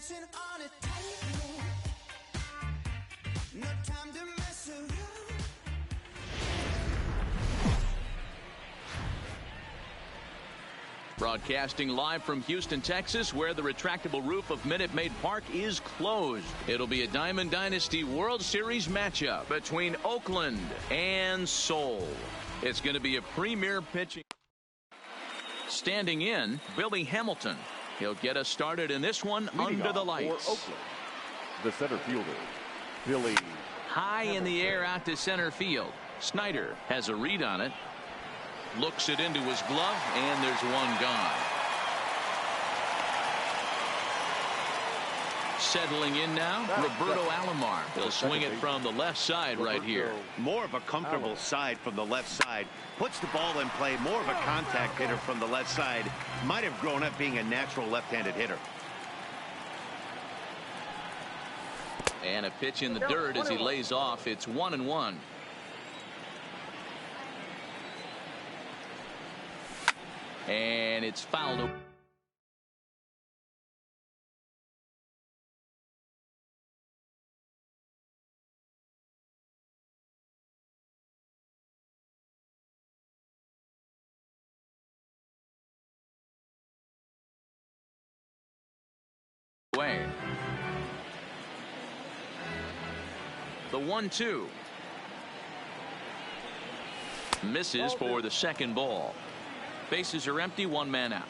dancing on a tightrope. No time to mess around. Broadcasting live from Houston, Texas, where the retractable roof of Minute Maid Park is closed. It'll be a Diamond Dynasty World Series matchup between Oakland and Seoul. It's going to be a premier pitching. Standing in, Billy Hamilton. He'll get us started in this one under the lights. For Oakland, the center fielder, Billy. High in the air out to center field. Snyder has a read on it. Looks it into his glove, and there's one gone. Settling in now, Roberto Alomar. He'll swing it from the left side right here. More of a comfortable side from the left side. Puts the ball in play. More of a contact hitter from the left side. Might have grown up being a natural left-handed hitter. And a pitch in the dirt as he lays off. It's 1-1. And it's fouled. Away. The 1-2. Misses for the second ball. Bases are empty, one man out.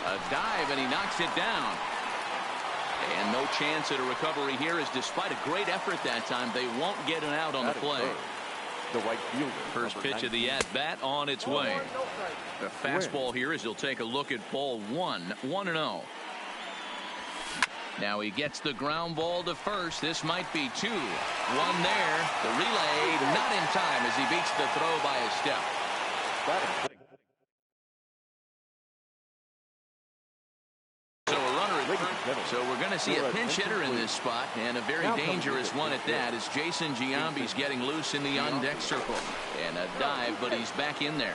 A dive, and he knocks it down. And no chance at a recovery here, as despite a great effort that time, they won't get an out on the play. The right fielder. First pitch of the at-bat on its way. The fastball here as he'll take a look at ball one. 1-0. Now he gets the ground ball to first. This might be two. One there. The relay not in time as he beats the throw by a step. So a runner at first. So we're going to see a pinch hitter in this spot, and a very dangerous one at that, as Jason Giambi's getting loose in the on-deck circle. And a dive, but he's back in there.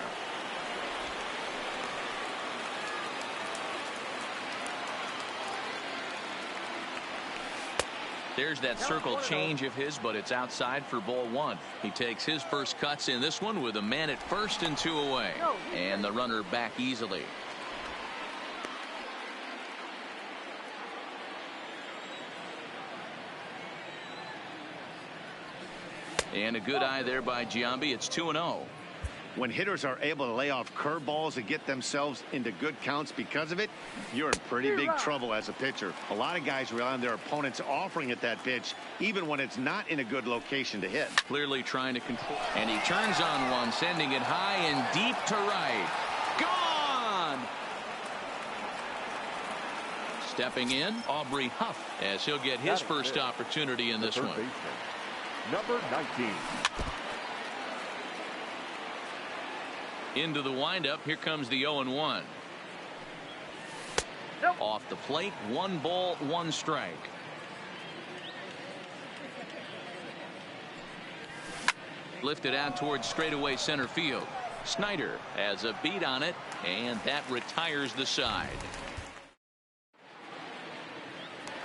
There's that circle change of his, but it's outside for ball one. He takes his first cuts in this one with a man at first and two away. And the runner back easily. And a good eye there by Giambi. It's 2-0. When hitters are able to lay off curveballs and get themselves into good counts because of it, you're in pretty big trouble as a pitcher. A lot of guys rely on their opponents offering at that pitch, even when it's not in a good location to hit. Clearly trying to control. And he turns on one, sending it high and deep to right. Gone! Stepping in, Aubrey Huff, as he'll get his first opportunity in this one. Number 19. Into the windup. Here comes the 0-1. Off the plate. 1 ball, 1 strike. Lifted out towards straightaway center field. Snyder has a beat on it, and that retires the side.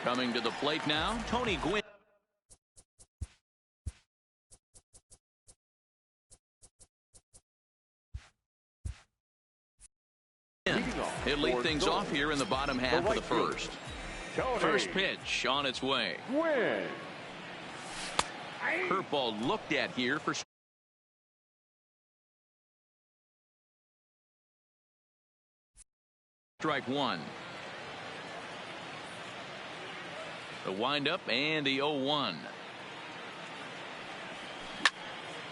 Coming to the plate now, Tony Gwynn. He'll lead things off here in the bottom half of the first. First pitch on its way. Curveball looked at here for strike one. The windup and the 0-1.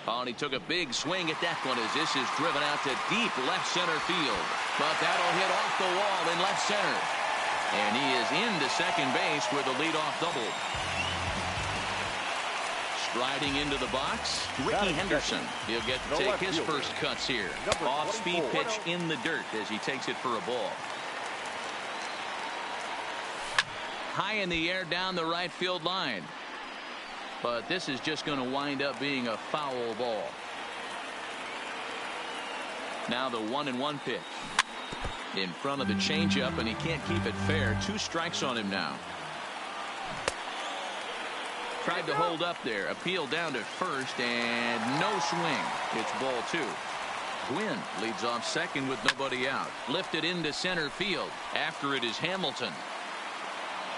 Oh, and he took a big swing at that one as this is driven out to deep left center field. But that'll hit off the wall in left center. And he is into second base with a leadoff double. Striding into the box, Ricky Henderson. He'll get to take his first cuts here. Off-speed pitch in the dirt as he takes it for a ball. High in the air down the right field line. But this is just going to wind up being a foul ball. Now the 1-1 pitch. In front of the changeup, and he can't keep it fair. 2 strikes on him now. Tried to hold up there. Appeal down to first, and no swing. It's ball 2. Gwynn leads off second with nobody out. Lifted into center field. After it is Hamilton.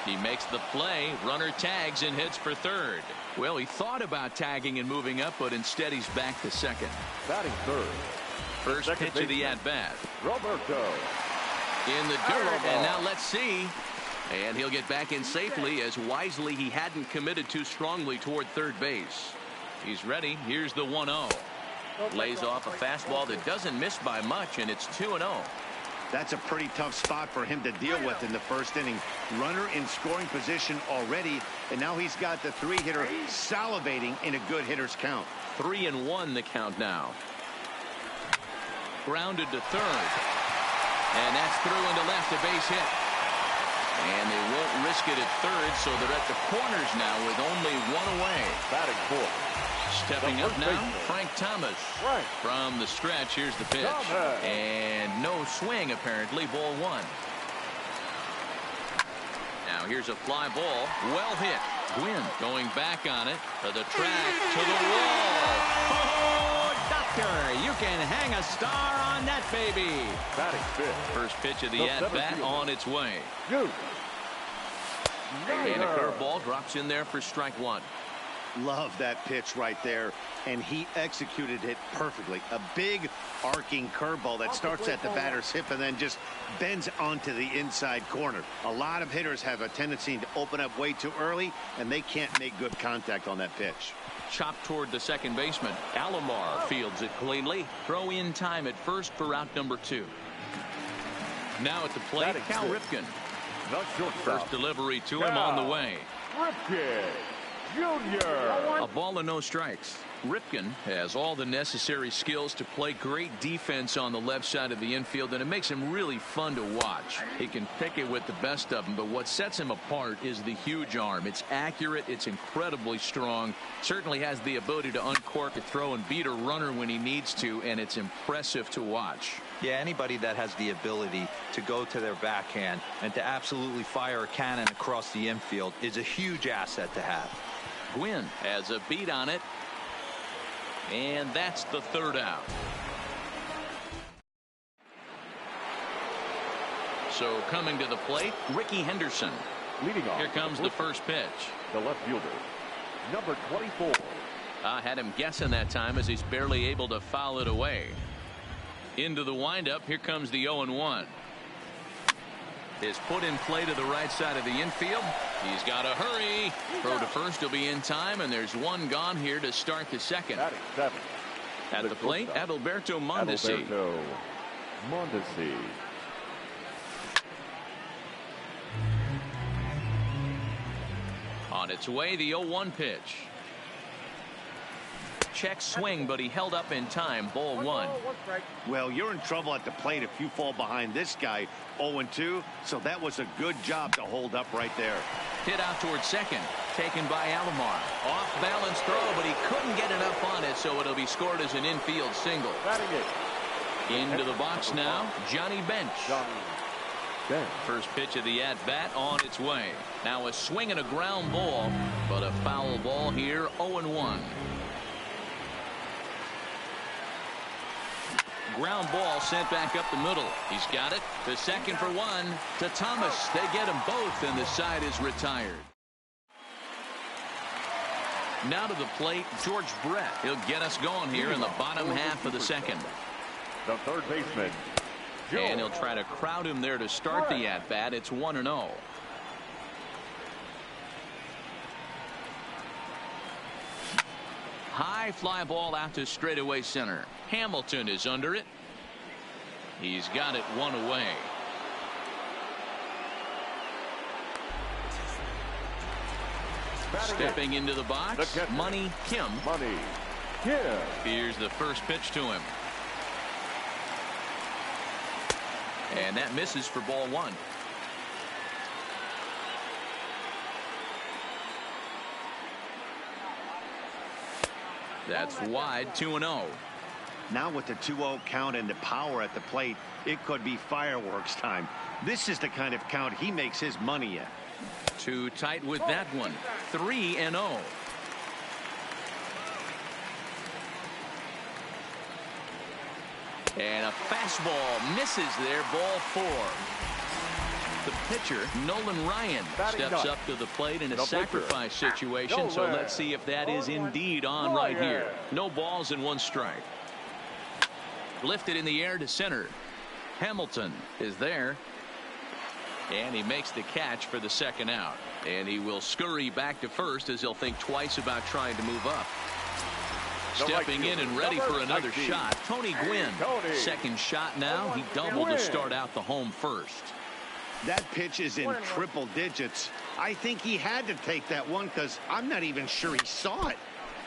He makes the play. Runner tags and hits for third. Well, he thought about tagging and moving up, but instead he's back to second. Batting third. First pitch of the at-bat. Roberto. In the dirt, and now let's see. And he'll get back in safely, as wisely he hadn't committed too strongly toward third base. He's ready. Here's the 1-0. Lays off a fastball that doesn't miss by much, and it's 2-0. That's a pretty tough spot for him to deal with in the first inning. Runner in scoring position already, and now he's got the 3-hitter salivating in a good hitter's count. 3-1 the count now. Grounded to third. And that's through into left, a base hit. And they won't risk it at third, so they're at the corners now with only 1 away. Batting fourth. Stepping up now, Frank Thomas. From the stretch, here's the pitch. And no swing, apparently, ball 1. Now here's a fly ball. Well hit. Gwynn going back on it. To the track, to the wall. Oh, doctor, you can hang a star on that baby. Batting fifth. First pitch of the at-bat on its way. You. And a curveball drops in there for strike 1. Love that pitch right there, and he executed it perfectly. A big arcing curveball that starts at the batter's hip and then just bends onto the inside corner. A lot of hitters have a tendency to open up way too early, and they can't make good contact on that pitch. Chopped toward the second baseman. Alomar fields it cleanly. Throw in time at first for out number 2. Now at the plate, Cal Ripken. First delivery to him on the way. Ripken Jr. A ball and no strikes. Ripken has all the necessary skills to play great defense on the left side of the infield, and it makes him really fun to watch. He can pick it with the best of them, but what sets him apart is the huge arm. It's accurate, it's incredibly strong, certainly has the ability to uncork a throw and beat a runner when he needs to, and it's impressive to watch. Yeah, anybody that has the ability to go to their backhand and to absolutely fire a cannon across the infield is a huge asset to have. Gwynn has a beat on it. And that's the third out. So coming to the plate, Ricky Henderson. Leading off. Here comes the first pitch. The left fielder, number 24. I had him guessing that time, as he's barely able to foul it away. Into the windup. Here comes the 0-1. Is put in play to the right side of the infield. He's got to hurry. Throw to first will be in time, and there's one gone here to start the second. Batting seventh. At the plate, Adalberto Mondesi. Adalberto Mondesi. On its way, the 0-1 pitch. Check swing, but he held up in time. Ball 1. Well, you're in trouble at the plate if you fall behind this guy 0-2, so that was a good job to hold up right there. Hit out towards second, taken by Alomar. Off balance throw, but he couldn't get enough on it, so it'll be scored as an infield single. Batting it. Into the box now, Johnny Bench. First pitch of the at-bat on its way. Now a swing and a ground ball, but a foul ball here, 0-1. Ground ball sent back up the middle. He's got it. The second for one to Thomas. They get them both, and the side is retired. Now to the plate, George Brett. He'll get us going here in the bottom half of the second. The third baseman. And he'll try to crowd him there to start the at-bat. It's 1-0. High fly ball out to straightaway center. Hamilton is under it. He's got it one away. Stepping into the box, Money Kim. Money Kim. Here's the first pitch to him. And that misses for ball 1. That's wide, 2-0. Now with the 2-0 count and the power at the plate, it could be fireworks time. This is the kind of count he makes his money in. Too tight with that one. 3-0. And a fastball misses there. Ball 4. The pitcher, Nolan Ryan, steps up to the plate in a sacrifice situation. So let's see if that is indeed on right here. No balls and 1 strike. Lifted in the air to center. Hamilton is there. And he makes the catch for the 2nd out. And he will scurry back to first as he'll think twice about trying to move up. Stepping in and ready for another shot, Tony Gwynn. 2nd shot now. He doubled to start out the home first. That pitch is in triple digits. I think he had to take that one because I'm not even sure he saw it.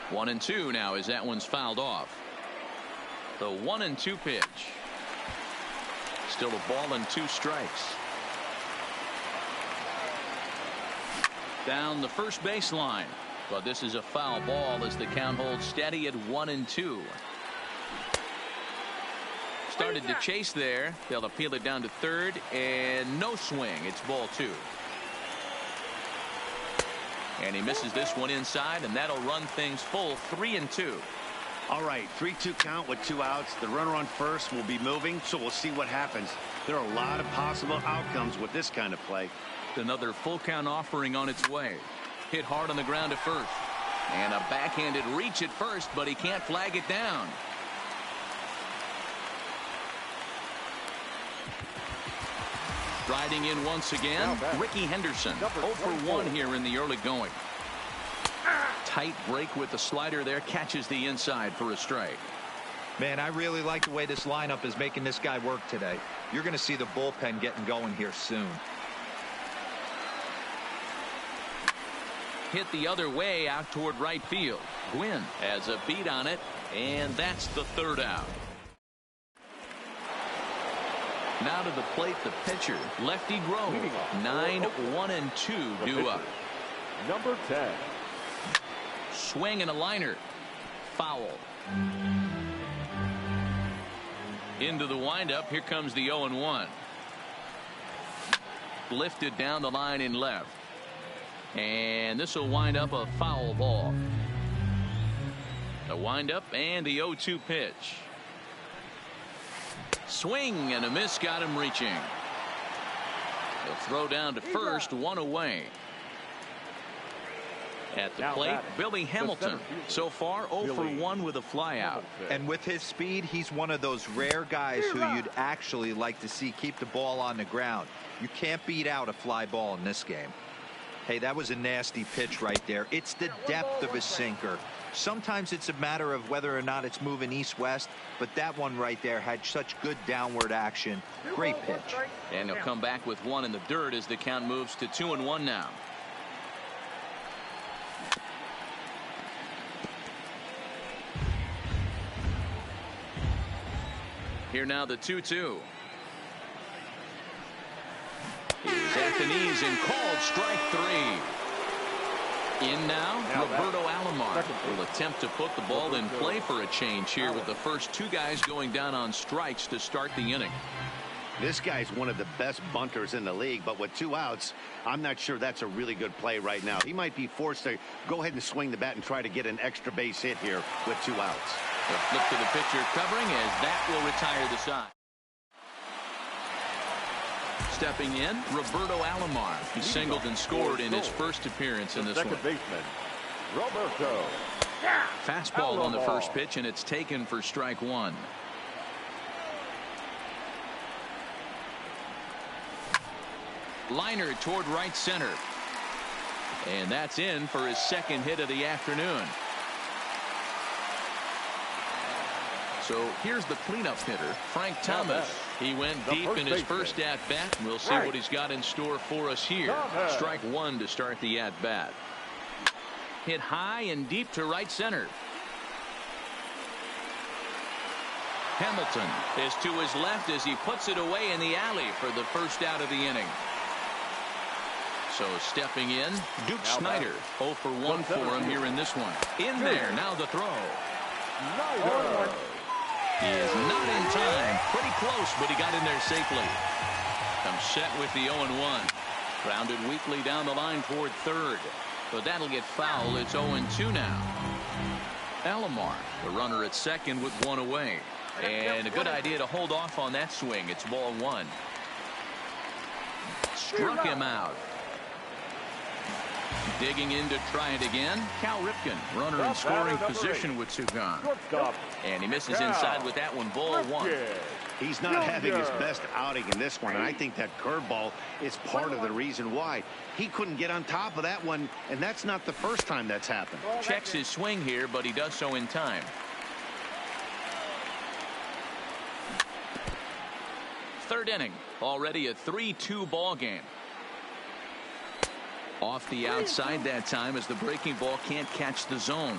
1-2 now as that one's fouled off. The 1-2 pitch. Still a ball and 2 strikes. Down the first baseline. But this is a foul ball as the count holds steady at 1-2. Started to chase there. They'll appeal it down to third, and no swing. It's ball 2. And he misses this one inside, and that'll run things full 3-2. All right, 3-2 count with 2 outs. The runner on first will be moving, so we'll see what happens. There are a lot of possible outcomes with this kind of play. Another full count offering on its way. Hit hard on the ground at first. And a backhanded reach at first, but he can't flag it down. Riding in once again, Ricky Henderson. 0 for 1 here in the early going. Tight break with the slider there. Catches the inside for a strike. Man, I really like the way this lineup is making this guy work today. You're going to see the bullpen getting going here soon. Hit the other way out toward right field. Gwynn has a beat on it, and that's the 3rd out. Now to the plate, the pitcher, Lefty Grove. 9-1-2 due up. Number 10. Swing and a liner. Foul. Into the windup. Here comes the 0-1. Lifted down the line in left. And this will wind up a foul ball. The windup and the 0-2 pitch. Swing and a miss got him reaching. He'll throw down to first, 1 away. At the plate, Billy Hamilton. So far 0 for 1 with a flyout. And with his speed, he's one of those rare guys who you'd actually like to see keep the ball on the ground. You can't beat out a fly ball in this game. Hey, that was a nasty pitch right there. It's the depth of his sinker. Sometimes it's a matter of whether or not it's moving east-west, but that one right there had such good downward action. Great pitch. And he'll come back with 1 in the dirt as the count moves to 2-1 now. Here now the 2-2. He's at the knees and called strike 3. In now Roberto Alomar will attempt to put the ball in play for a change here with the first 2 guys going down on strikes to start the inning. This guy's one of the best bunters in the league, but with 2 outs, I'm not sure that's a really good play right now. He might be forced to go ahead and swing the bat and try to get an extra base hit here with 2 outs. A flip to the pitcher covering as that will retire the side. Stepping in, Roberto Alomar. He singled and scored in his first appearance in this one. Second baseman, Roberto. Fastball on the first pitch, and it's taken for strike 1. Liner toward right center. And that's in for his 2nd hit of the afternoon. So here's the cleanup hitter, Frank Thomas. He went deep in his first at-bat. We'll see what he's got in store for us here. Strike 1 to start the at-bat. Hit high and deep to right center. Hamilton is to his left as he puts it away in the alley for the first out of the inning. So stepping in, Duke Snyder. 0 for 1 for him here in this one. In there, now the throw. He is not in time. Pretty close, but he got in there safely. Comes set with the 0-1. Grounded weakly down the line toward third. But that'll get foul. It's 0-2 now. Alomar, the runner at second with one away. And a good idea to hold off on that swing. It's ball one. Struck him out. Digging in to try it again. Cal Ripken, runner in scoring position with two gone. And he misses inside with that one. Ball one. He's not having his best outing in this one, and I think that curveball is part of the reason why. He couldn't get on top of that one, and that's not the first time that's happened. Checks his swing here, but he does so in time. Third inning, already a 3-2 ball game. Off the outside that time as the breaking ball can't catch the zone.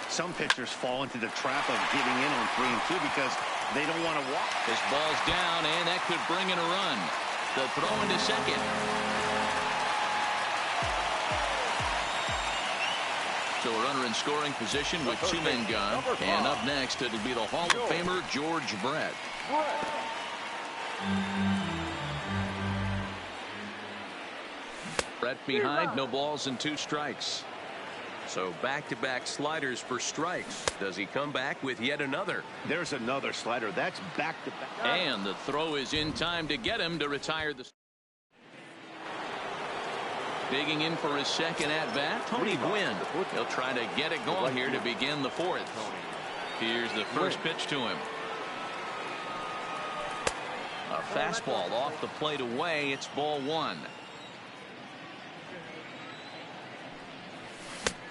Some pitchers fall into the trap of giving in on 3-2 because they don't want to walk. This ball's down, and that could bring in a run. The throw into second. So a runner in scoring position with two men gone. And up next, it'll be the Hall of Famer, George Brett. Brett behind, no balls and two strikes. So back-to-back sliders for strikes. Does he come back with yet another? There's another slider. That's back-to-back. And the throw is in time to get him to retire the. Digging in for his second at-bat, Tony Gwynn. He'll try to get it going here to begin the fourth. Here's the first pitch to him. A fastball off the plate away. It's ball one.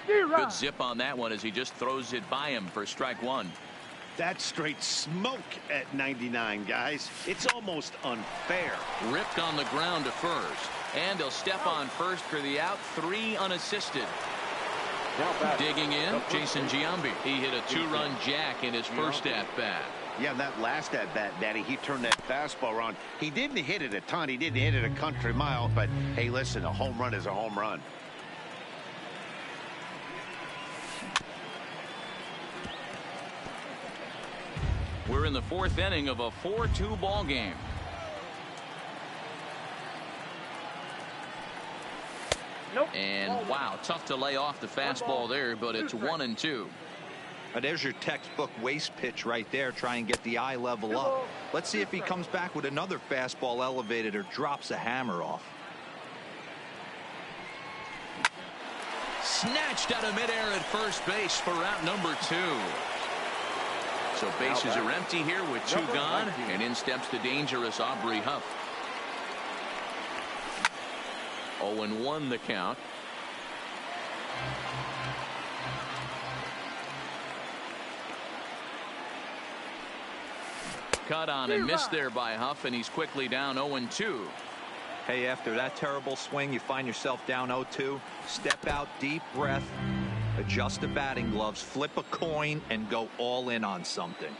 Good zip on that one as he just throws it by him for strike one. That's straight smoke at 99, guys. It's almost unfair. Ripped on the ground to first. And he'll step on first for the out. 3 unassisted. Digging in, Jason Giambi. He hit a 2-run jack in his first at-bat. Yeah, that last at-bat, Daddy, he turned that fastball around. He didn't hit it a ton. He didn't hit it a country mile. But, hey, listen, a home run is a home run. We're in the fourth inning of a 4-2 ball game. And wow, tough to lay off the fastball there, but it's 1-2. There's your textbook waste pitch right there. Try and get the eye level up. Let's see if he comes back with another fastball elevated or drops a hammer off. Snatched out of midair at first base for out number 2. So bases are empty here with 2 gone, and in steps the dangerous Aubrey Huff. 0-1 the count. Cut on and missed there by Huff, and he's quickly down 0-2. Hey, after that terrible swing, you find yourself down 0-2. Step out, deep breath. Adjust the batting gloves, flip a coin, and go all in on something.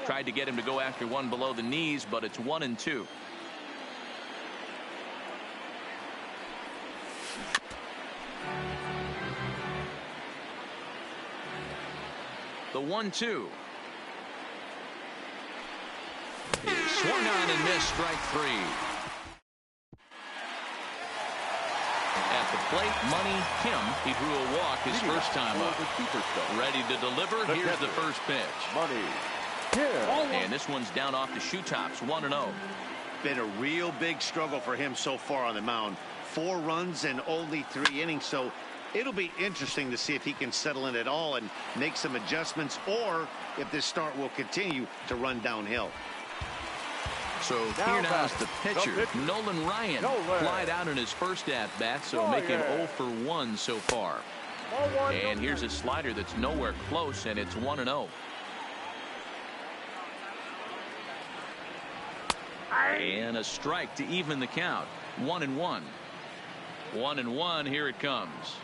Tried to get him to go after one below the knees, but it's 1-2. The 1-2. Swung on and missed, strike 3. At the plate, Money Kim. He drew a walk his first time up. Ready to deliver. Here's the first pitch. And this one's down off the shoe tops. 1-0. Been a real big struggle for him so far on the mound. 4 runs and only 3 innings. So it'll be interesting to see if he can settle in at all and make some adjustments, or if this start will continue to run downhill. So here now is the pitcher, Nolan Ryan. Flied out in his first at-bat, so make him 0 for 1 so far. And here's a slider that's nowhere close, and it's 1-0. And a strike to even the count. 1-1. 1-1, here it comes.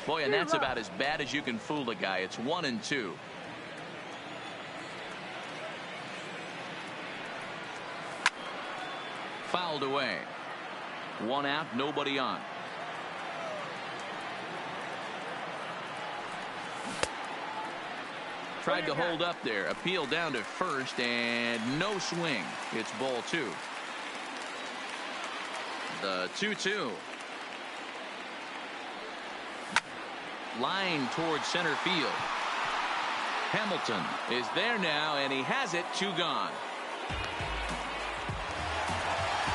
Boy, and that's about as bad as you can fool a guy. It's 1-2. Fouled away. 1 out, nobody on. Tried to hold up there. Appeal down to first, and no swing. It's ball 2. The 2-2. Line towards center field. Hamilton is there now, and he has it. 2 gone.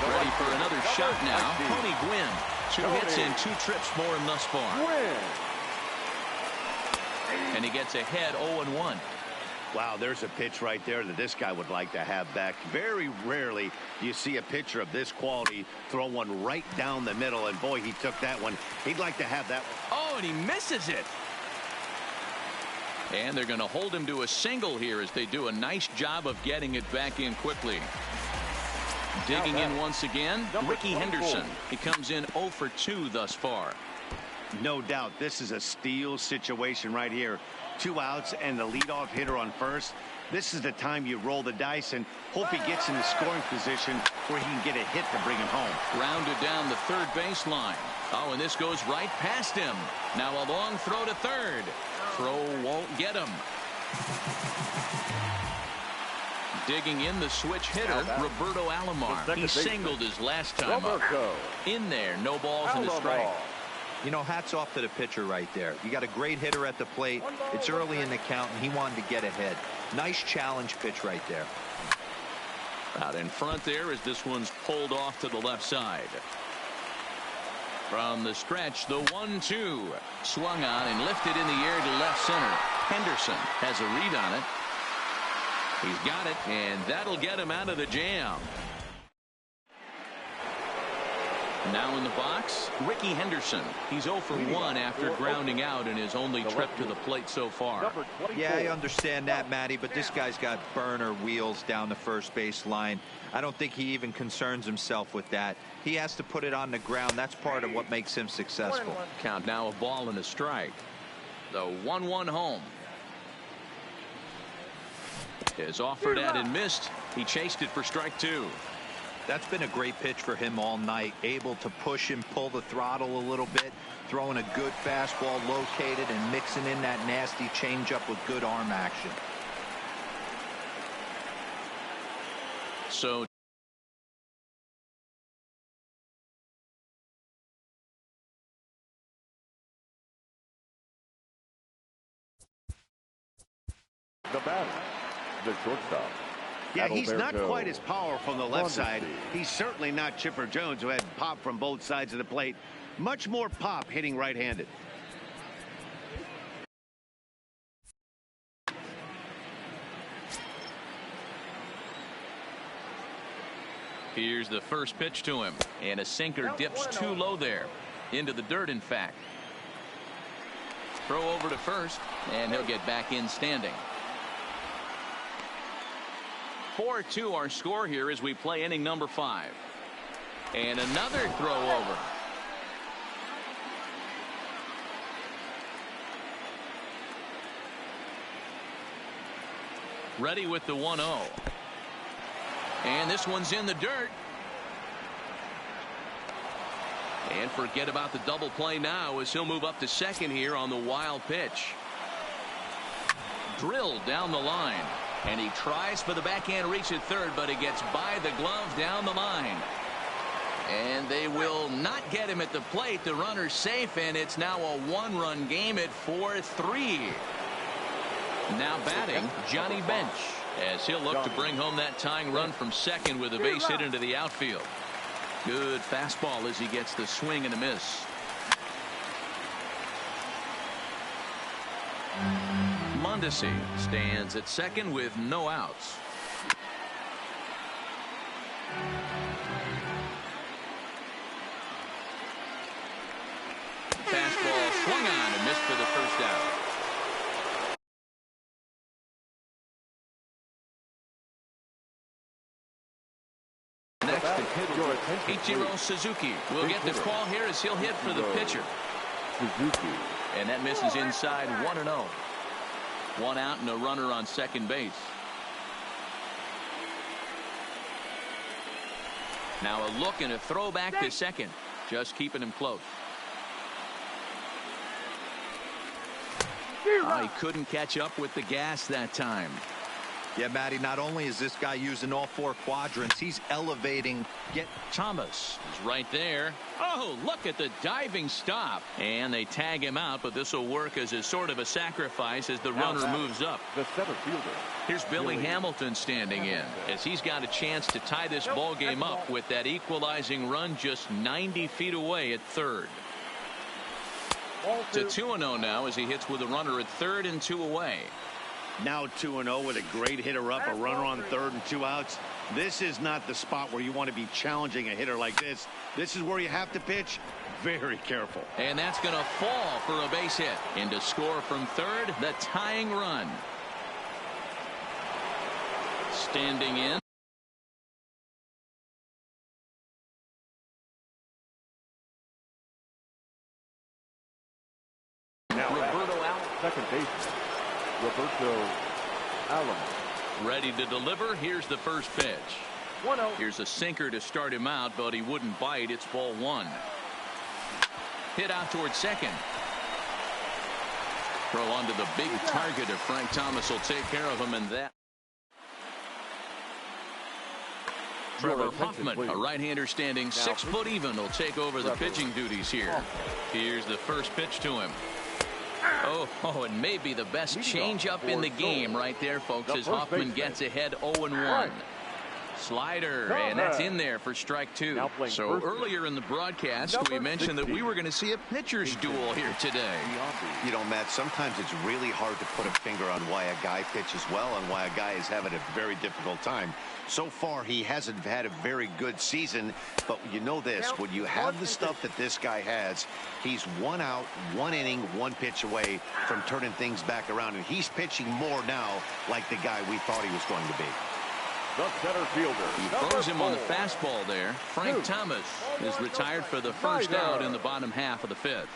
Ready for another shot now. Tony Gwynn. 2 hits and 2 trips for him thus far. And he gets ahead 0-1. Wow, there's a pitch right there that this guy would like to have back. Very rarely do you see a pitcher of this quality throw one right down the middle, and boy, he took that one. He'd like to have that one. Oh, and he misses it. And they're going to hold him to a single here as they do a nice job of getting it back in quickly. Digging in once again, Ricky Henderson. He comes in 0 for 2 thus far. No doubt this is a steal situation right here. 2 outs and the leadoff hitter on first. This is the time you roll the dice and hope he gets in the scoring position where he can get a hit to bring him home. Rounded down the third baseline. Oh, and this goes right past him. Now a long throw to third. Throw won't get him. Digging in the switch hitter, Roberto Alomar. He singled his last time up. In there, no balls and a strike. You know, hats off to the pitcher right there. You got a great hitter at the plate. It's early in the count, and he wanted to get ahead. Nice challenge pitch right there. Out in front there as this one's pulled off to the left side. From the stretch, the 1-2. Swung on and lifted in the air to left center. Henderson has a read on it. He's got it, and that'll get him out of the jam. Now in the box, Ricky Henderson. He's 0 for 1 after grounding out in his only trip to the plate so far. Yeah, I understand that, Matty, but this guy's got burner wheels down the first base line. I don't think he even concerns himself with that. He has to put it on the ground. That's part of what makes him successful. Count now, a ball and a strike. The 1-1 home. Is offered at and missed. He chased it for strike 2. That's been a great pitch for him all night. Able to push and pull the throttle a little bit. Throwing a good fastball located and mixing in that nasty changeup with good arm action. So the batter, the shortstop. Yeah, he's not Adalberto quite as powerful on the left side. Mondesi. He's certainly not Chipper Jones, who had pop from both sides of the plate. Much more pop hitting right-handed. here's the first pitch to him, and a sinker dips too low there. Into the dirt, in fact. Throw over to first, and he'll get back in standing. 4-2 our score here as we play inning number 5. And another throw over. Ready with the 1-0. And this one's in the dirt. And forget about the double play now as he'll move up to second here on the wild pitch. Drilled down the line. And he tries for the backhand reach at third, but he gets by the glove down the line. And they will not get him at the plate. The runner's safe, and it's now a 1-run game at 4-3. Now batting, Johnny Bench, as he'll look to bring home that tying run from second with a base hit into the outfield. Good fastball as he gets the swing and a miss. Mondesi stands at second with no outs. Fastball swung on and missed for the first out. Next to hit, Ichiro Suzuki will get the call here as he'll hit for the pitcher. Suzuki. And that misses inside 1-0. 1 out and a runner on second base. Now a look and a throw back to second. Just keeping him close. Oh, he couldn't catch up with the gas that time. Yeah, Matty, not only is this guy using all four quadrants, he's elevating. Thomas is right there. Oh, look at the diving stop. And they tag him out, but this will work as a sort of a sacrifice as the runner moves up. The center fielder. Here's Billy Hamilton standing in as he's got a chance to tie this ball game up with that equalizing run just 90 feet away at third. It's a 2-0 now as he hits with a runner at third and 2 away. Now 2-0 with a great hitter up, a runner on third and 2 outs. This is not the spot where you want to be challenging a hitter like this. This is where you have to pitch very careful. And that's going to fall for a base hit. And to score from third, the tying run. Standing in. Now Roberto Allen. second baseman, Roberto Allen. Ready to deliver. Here's the first pitch. 1-0. Here's a sinker to start him out, but he wouldn't bite. It's ball one. Hit out towards second. Throw onto the big target of Frank Thomas will take care of him, and that. Trevor Hoffman, a right-hander standing 6 foot even, will take over the pitching duties here. Here's the first pitch to him. Oh, it may be the best changeup in the game right there, folks, as Hoffman gets ahead 0-1. Slider, and that's in there for strike 2. So earlier in the broadcast, we mentioned that we were going to see a pitcher's duel here today. You know, Matt, sometimes it's really hard to put a finger on why a guy pitches well and why a guy is having a very difficult time. So far, he hasn't had a very good season, but you know this, when you have the stuff that this guy has, he's 1 out, 1 inning, 1 pitch away from turning things back around, and he's pitching more now like the guy we thought he was going to be. The center fielder. He throws him on the fastball there. Frank Thomas is retired for the first out in the bottom half of the 5th.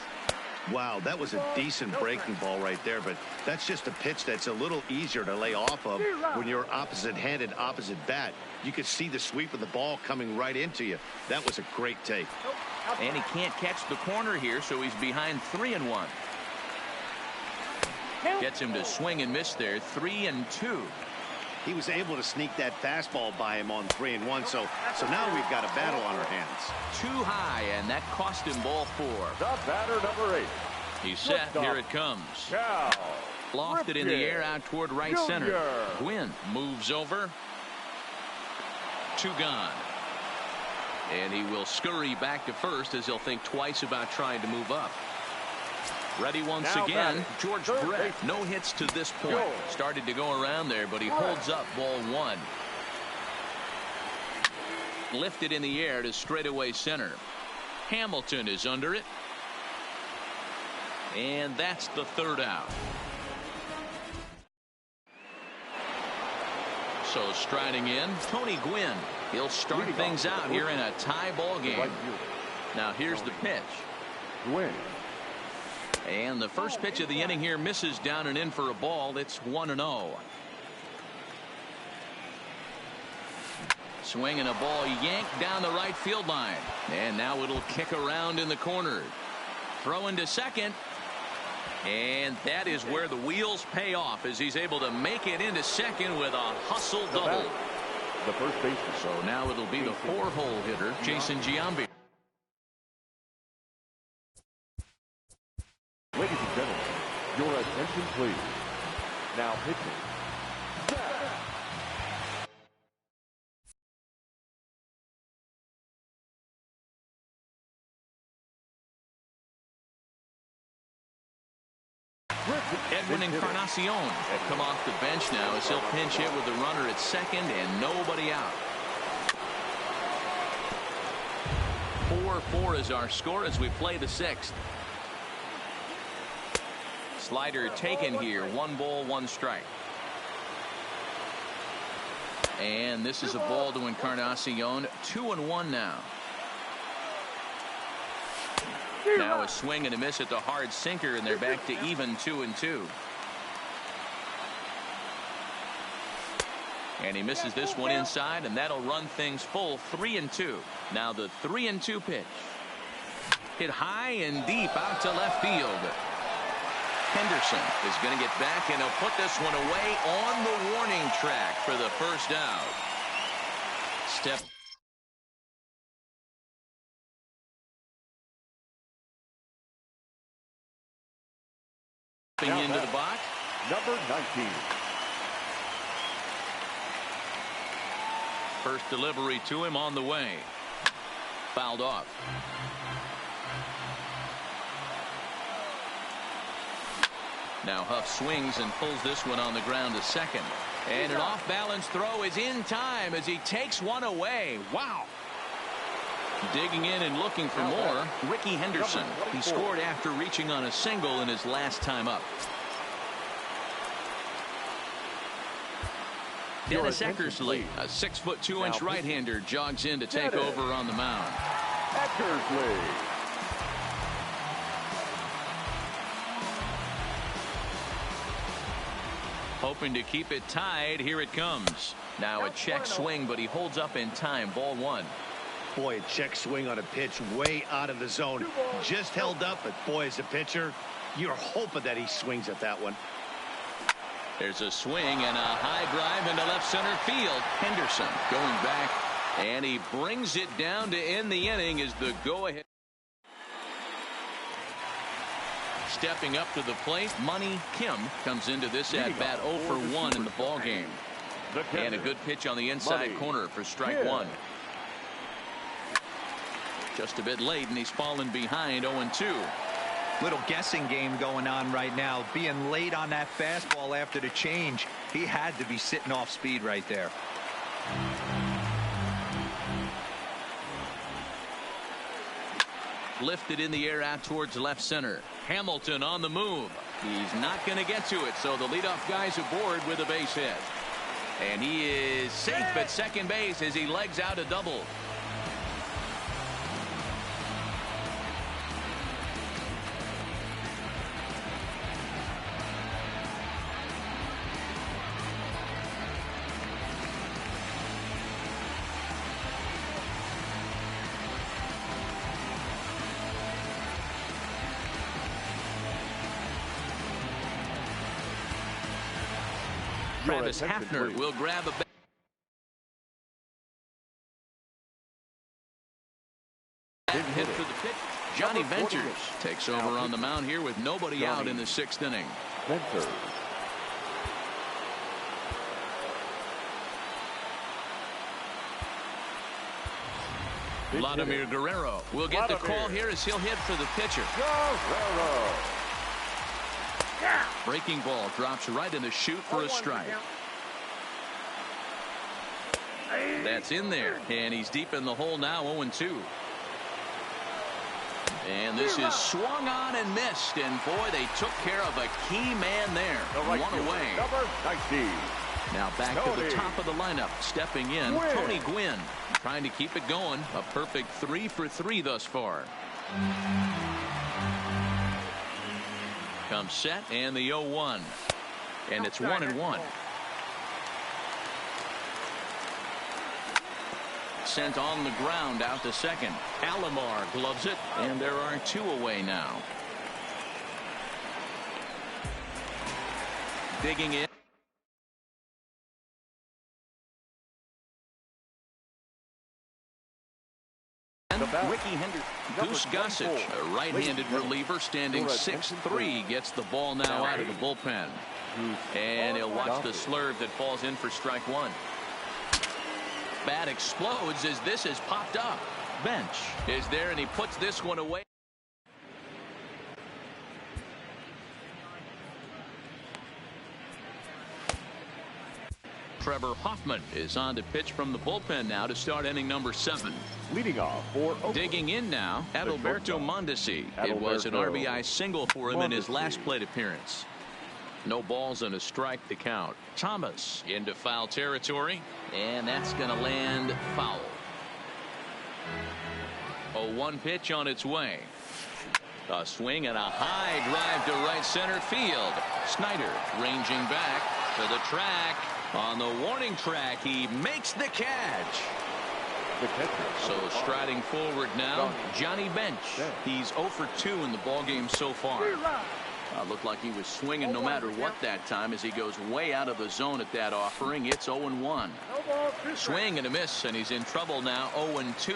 Wow, that was a decent breaking ball right there, but that's just a pitch that's a little easier to lay off of when you're opposite-handed, opposite bat. You could see the sweep of the ball coming right into you. That was a great take. And he can't catch the corner here, so he's behind 3-1. Gets him to swing and miss there, 3-2. He was able to sneak that fastball by him on 3-1, so now we've got a battle on our hands. Too high, and that cost him ball 4. The batter, number 8. He's set. Here it comes. Lofted in the air out toward right center. Gwynn moves over. 2 gone. And he will scurry back to first as he'll think twice about trying to move up. Ready once again, George Brett. No hits to this point. Started to go around there, but he holds up ball 1. Lifted in the air to straightaway center. Hamilton is under it. And that's the 3rd out. So striding in, Tony Gwynn. He'll start things out here in a tie ball game. Now here's the pitch. Gwynn. And the first pitch of the inning here misses down and in for a ball. It's 1-0. Swinging a ball yanked down the right field line. And now it'll kick around in the corner. Throwing to second. And that is where the wheels pay off as he's able to make it into second with a hustle double. The first baseman. So now it'll be the 4-hole hitter, Jason Giambi. Ladies and gentlemen, your attention please. Now pitching. Edwin Encarnacion will come off the bench now as he'll pinch hit with the runner at second and nobody out. 4-4 is our score as we play the 6th. Slider taken here. 1 ball, 1 strike. And this is a ball to Encarnacion. 2-1 now. Now a swing and a miss at the hard sinker, and they're back to even 2-2. And he misses this one inside, and that'll run things full. 3-2. Now the 3-2 pitch. Hit high and deep out to left field. Henderson is going to get back, and he'll put this one away on the warning track for the first out. Step. Into the box. Number 19. First delivery to him on the way. Fouled off. Now Huff swings and pulls this one on the ground to second. And an off-balance throw is in time as he takes one away. Wow. Digging in and looking for more, Ricky Henderson. He scored after reaching on a single in his last time up. Dennis Eckersley, a 6'2" right-hander, jogs in to take over on the mound. Eckersley. Hoping to keep it tied. Here it comes. Now a check swing, but he holds up in time. Ball one. Boy, a check swing on a pitch way out of the zone. Just held up, but boy, as a pitcher, you're hoping that he swings at that one. There's a swing and a high drive into left center field. Henderson going back, and he brings it down to end the inning as the go-ahead. Stepping up to the plate, Money Kim comes into this at-bat 0 for 1 in the ball game. And a good pitch on the inside corner for strike one. Just a bit late, and he's fallen behind 0-2. Little guessing game going on right now. Being late on that fastball after the change, he had to be sitting off speed right there. Lifted in the air out towards left center. Hamilton on the move. He's not going to get to it, so the leadoff guy's aboard with a base hit. And he is safe at second base as he legs out a double. Travis Hafner will grab a hit for the pitch. Johnny Ventures takes over on the mound here with nobody out in the 6th inning. Ventures. Vladimir Guerrero will get the call here as he'll hit for the pitcher. Guerrero. Breaking ball drops right in the chute for a strike. That's in there, and he's deep in the hole now, 0-2. And this is swung on and missed, and boy, they took care of a key man there. One away. Number 19. Now back to the top of the lineup, stepping in, Tony Gwynn, trying to keep it going. A perfect 3 for 3 thus far. Comes set, and the 0-1. And it's 1-1. Sent on the ground out to second. Alomar gloves it, and there are 2 away now. Digging in. Ricky Henderson. Goose Gossage, a right-handed reliever, standing 6'3", gets the ball now out of the bullpen. And he'll watch the slurve that falls in for strike one. Bat explodes as this is popped up. Bench is there, and he puts this one away. Trevor Hoffman is on to pitch from the bullpen now to start inning number 7. Leading off for Oakland. Digging in now, Adalberto Mondesi. It was an RBI single for him in his last plate appearance. No balls and a strike to count. Thomas into foul territory, and that's going to land foul. A 1 pitch on its way. A swing and a high drive to right center field. Snyder ranging back to the track. On the warning track, he makes the catch. So striding forward now, Johnny Bench. He's 0 for 2 in the ballgame so far. Looked like he was swinging no matter what that time as he goes way out of the zone at that offering. It's 0-1. Swing and a miss, and he's in trouble now. 0-2.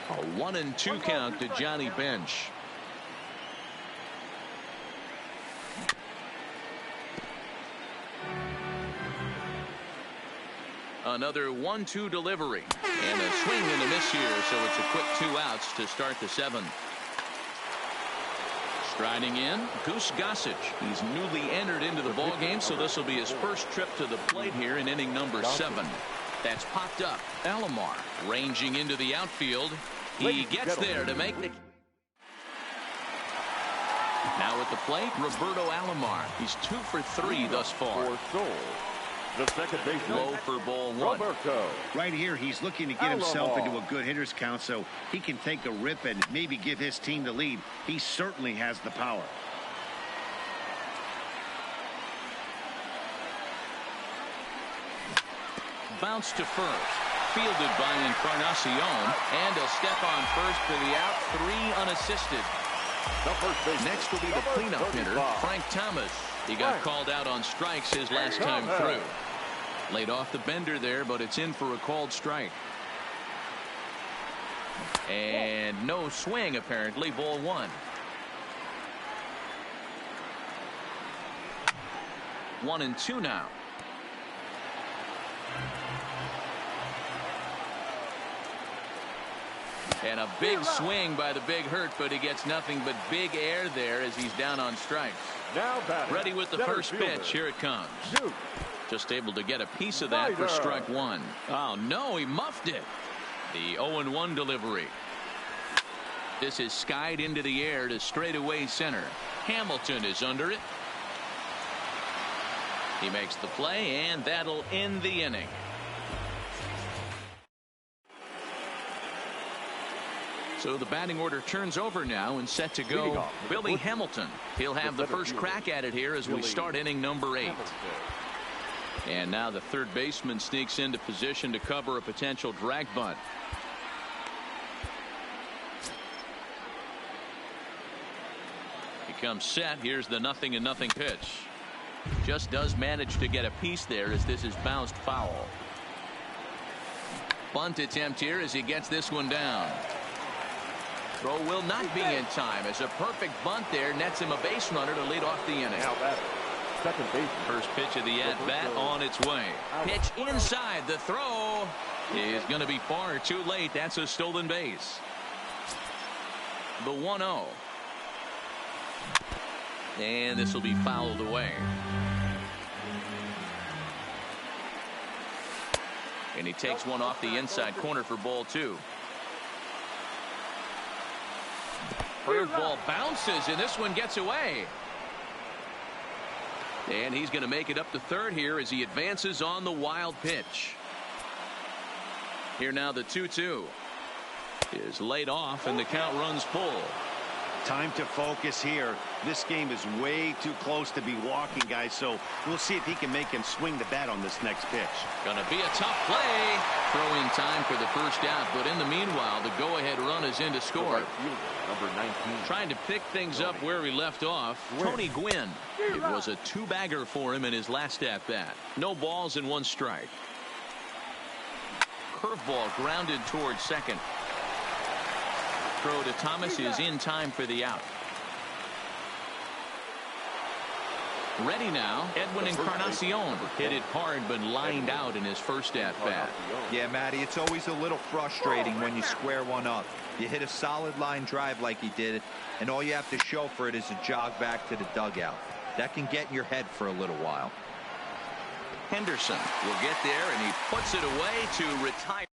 A 1-2 count to Johnny Bench. Another 1-2 delivery and a swing and a miss here, so it's a quick 2 outs to start the 7th. Striding in, Goose Gossage. He's newly entered into the ball game, so this will be his first trip to the plate here in inning number 7. That's popped up. Alomar ranging into the outfield. He gets there to make the. Now at the plate, Roberto Alomar. He's 2 for 3 thus far. The second baseman, Low for ball 1. Roberto. Right here, he's looking to get himself into a good hitter's count so he can take a rip and maybe give his team the lead. He certainly has the power. Bounce to first. Fielded by Encarnacion. And a step on first for the out. 3 unassisted. The first baseman. Next will be the cleanup hitter, Frank Thomas. He got called out on strikes his last time through. Laid off the bender there, but it's in for a called strike. And no swing, apparently. Ball 1. 1-2 now. And a big swing by the Big Hurt, but he gets nothing but big air there as he's down on strikes. Now batting. Ready with the first pitch. Here it comes. Just able to get a piece of that for strike 1. Oh, no, he muffed it. The 0-1 delivery. This is skied into the air to straightaway center. Hamilton is under it. He makes the play, and that'll end the inning. So the batting order turns over now and set to go. Billy Hamilton. He'll have the first crack at it here as we start inning number 8. And now the third baseman sneaks into position to cover a potential drag bunt. He comes set. Here's the 0-0 pitch. Just does manage to get a piece there as this is bounced foul. Bunt attempt here as he gets this one down. Throw will not be in time as a perfect bunt there nets him a base runner to lead off the inning. Second base. First pitch of the at-bat on its way. Pitch inside. The throw is going to be far too late. That's a stolen base. The 1-0. And this will be fouled away. And he takes one off the inside corner for ball 2. Curveball bounces, and this one gets away. And he's going to make it up to third here as he advances on the wild pitch. Here now the 2-2 is laid off, and the count runs full. Time to focus here. This game is way too close to be walking, guys, so we'll see if he can make him swing the bat on this next pitch. Gonna be a tough play. Throw in time for the first out, but in the meanwhile, the go-ahead run is in to score. Number 19. Trying to pick things up where he left off, Tony Gwynn. It was a 2-bagger for him in his last at-bat. No balls and 1 strike. Curveball grounded towards second. Throw to Thomas is in time for the out. Ready now, Edwin Encarnacion hit it hard but lined out in his first at-bat. Yeah, Matty, it's always a little frustrating when you square one up. You hit a solid line drive like he did, and all you have to show for it is a jog back to the dugout. That can get in your head for a little while. Henderson will get there, and he puts it away to retire.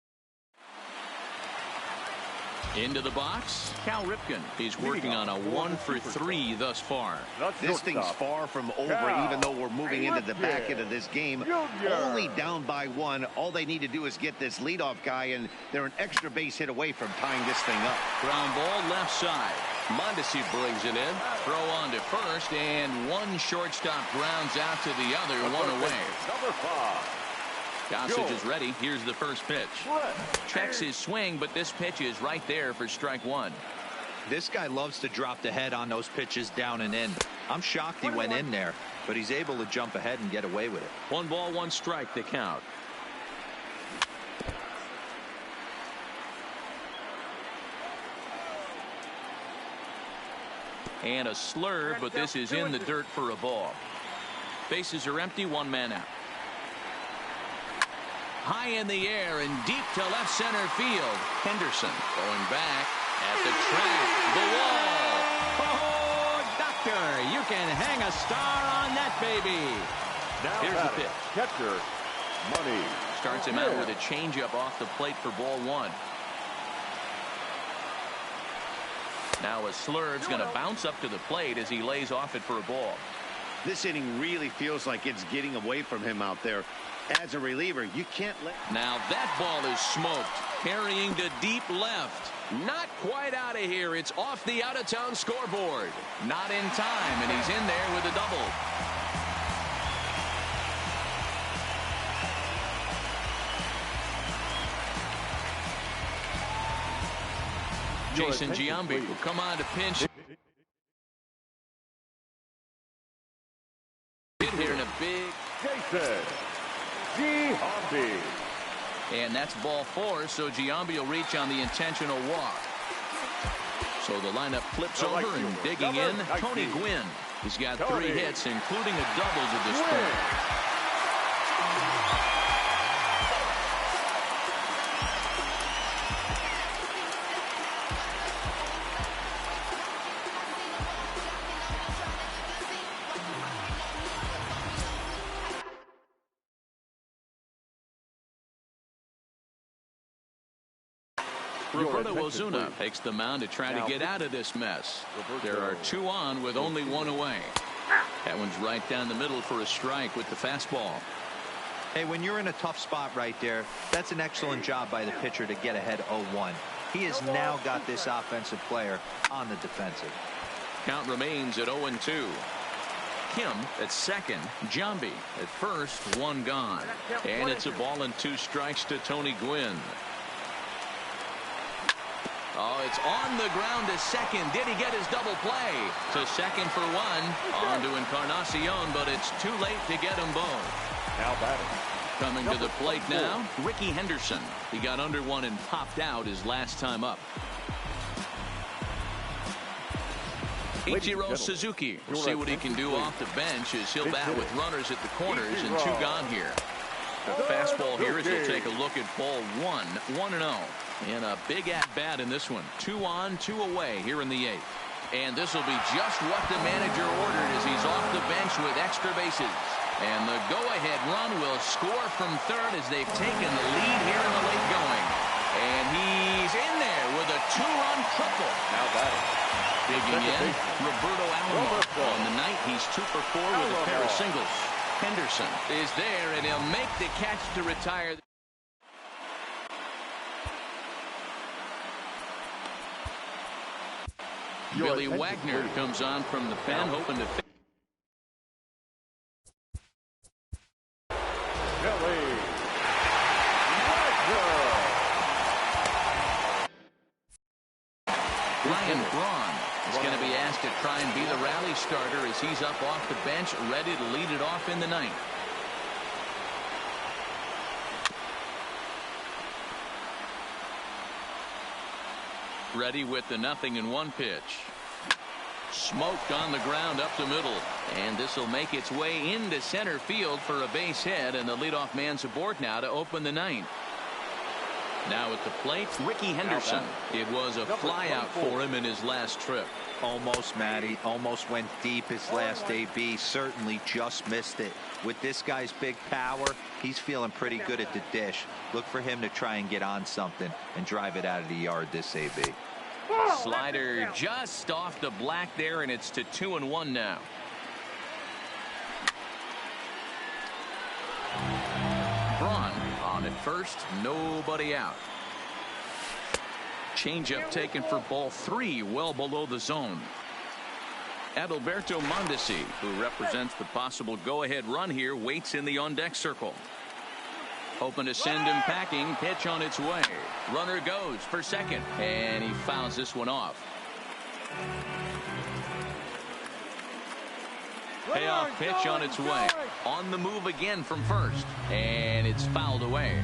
Into the box, Cal Ripken. He's working on a 1 for 3 thus far. This thing's far from over, even though we're moving into the back end of this game. Only down by 1. All they need to do is get this leadoff guy, and they're an extra base hit away from tying this thing up. Ground ball left side. Mondesi brings it in. Throw on to first, and one shortstop grounds out to the other, 1 away. Number 5. Gossage is ready. Here's the first pitch. Checks his swing, but this pitch is right there for strike 1. This guy loves to drop the head on those pitches down and in. I'm shocked he went in there, but he's able to jump ahead and get away with it. 1 ball, 1 strike to count. And a slurve, but this is in the dirt for a ball. Bases are empty, 1 man out. High in the air and deep to left center field. Henderson going back at the track. The wall. Oh, doctor, you can hang a star on that baby. Now Here's the pitch. Catcher, Money. Starts him out with a changeup off the plate for ball 1. Now a slurve's going to bounce up to the plate as he lays off it for a ball. This inning really feels like it's getting away from him out there. As a reliever, you can't let... Now that ball is smoked. Carrying to deep left. Not quite out of here. It's off the out-of-town scoreboard. Not in time, and he's in there with a double. Jason Giambi will come on to pinch. Hit here in a big... Jason Giambi. And that's ball 4, so Giambi will reach on the intentional walk. So the lineup flips over and digging in, Tony Gwynn. He's got 3 hits, including a double to this point. Roberto Ozuna takes the mound to try to get out of this mess. There are 2 on with only 1 away. That one's right down the middle for a strike with the fastball. Hey, when you're in a tough spot right there, that's an excellent job by the pitcher to get ahead 0-1. He has now got this offensive player on the defensive. Count remains at 0-2. Kim at second, Giambi at first, 1 gone. And it's a ball and 2 strikes to Tony Gwynn. Oh, it's on the ground to second. Did he get his double play? To second for 1. On to Encarnacion, but it's too late to get them both. Now batting. Coming to the plate now, Ricky Henderson. He got under 1 and popped out his last time up. Ichiro Suzuki. We'll see what he can do off the bench as he'll bat with runners at the corners and 2 gone here. The fastball here as he'll take a look at ball 1, 1-0. And a big at-bat in this one. 2 on, 2 away here in the 8th. And this will be just what the manager ordered as he's off the bench with extra bases. And the go-ahead run will score from third as they've taken the lead here in the late going. And he's in there with a 2-run triple. Now batting. Digging in, Roberto Alomar. On the night, he's 2 for 4 with a pair of singles. Henderson is there, and he'll make the catch to retire. Billy Wagner comes on from the pen, hoping to... Billy Ryan Braun is going to be asked to try and be the rally starter as he's up off the bench, ready to lead it off in the 9th. Ready with the 0-1 pitch. Smoked on the ground up the middle. And this will make its way into center field for a base hit, and the leadoff man's aboard now to open the 9th. Now at the plate, Ricky Henderson. It was a fly out for him in his last trip. Almost, Matty. Almost went deep his last AB. Certainly just missed it. With this guy's big power, he's feeling pretty good at the dish. Look for him to try and get on something and drive it out of the yard this AB. Slider just off the black there, and it's to 2-1 now. Braun on at first, nobody out. Changeup taken for ball 3, well below the zone. Adalberto Mondesi, who represents the possible go-ahead run here, waits in the on-deck circle. Hoping to send him packing. Pitch on its way. Runner goes for second, and he fouls this one off. Payoff pitch on its way. On the move again from first. And it's fouled away.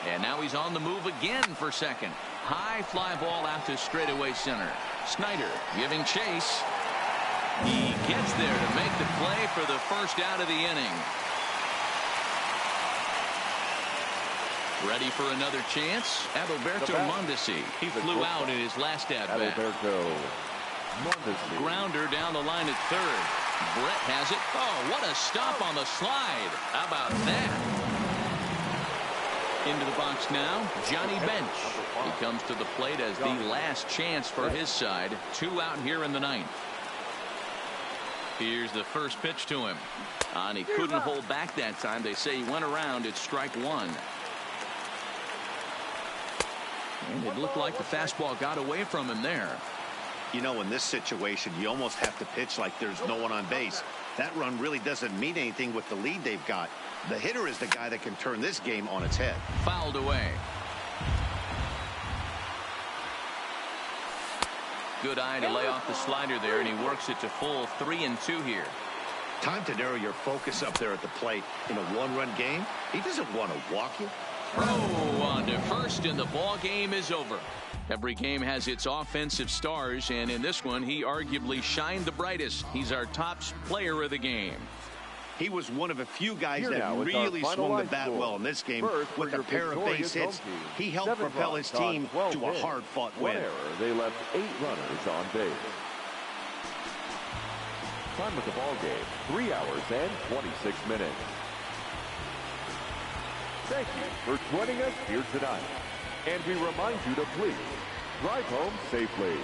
And now he's on the move again for second. High fly ball out to straightaway center. Snyder giving chase. He gets there to make the play for the first out of the inning. Ready for another chance? Adalberto Mondesi. He flew out in his last at-bat. Grounder down the line at third. Brett has it. Oh, what a stop on the slide. How about that? Into the box now, Johnny Bench. He comes to the plate as the last chance for his side. 2 out here in the ninth. Here's the first pitch to him. And he couldn't hold back that time. They say he went around. It's strike 1. And it looked like the fastball got away from him there. You know, in this situation, you almost have to pitch like there's no one on base. That run really doesn't mean anything with the lead they've got. The hitter is the guy that can turn this game on its head. Fouled away. Good eye to lay off the slider there, and he works it to full 3-2 here. Time to narrow your focus up there at the plate. In a one-run game, he doesn't want to walk you. Throw on to first, and the ball game is over. Every game has its offensive stars, and in this one, he arguably shined the brightest. He's our top player of the game. He was one of a few guys Here that now is really our swung the finalized bat score. well in this game. First, with a pair of base hits, he helped propel his team to a hard-fought One win. error, they left 8 runners on base. Time of the ball game, 3 hours and 26 minutes. Thank you for joining us here tonight. And we remind you to please drive home safely.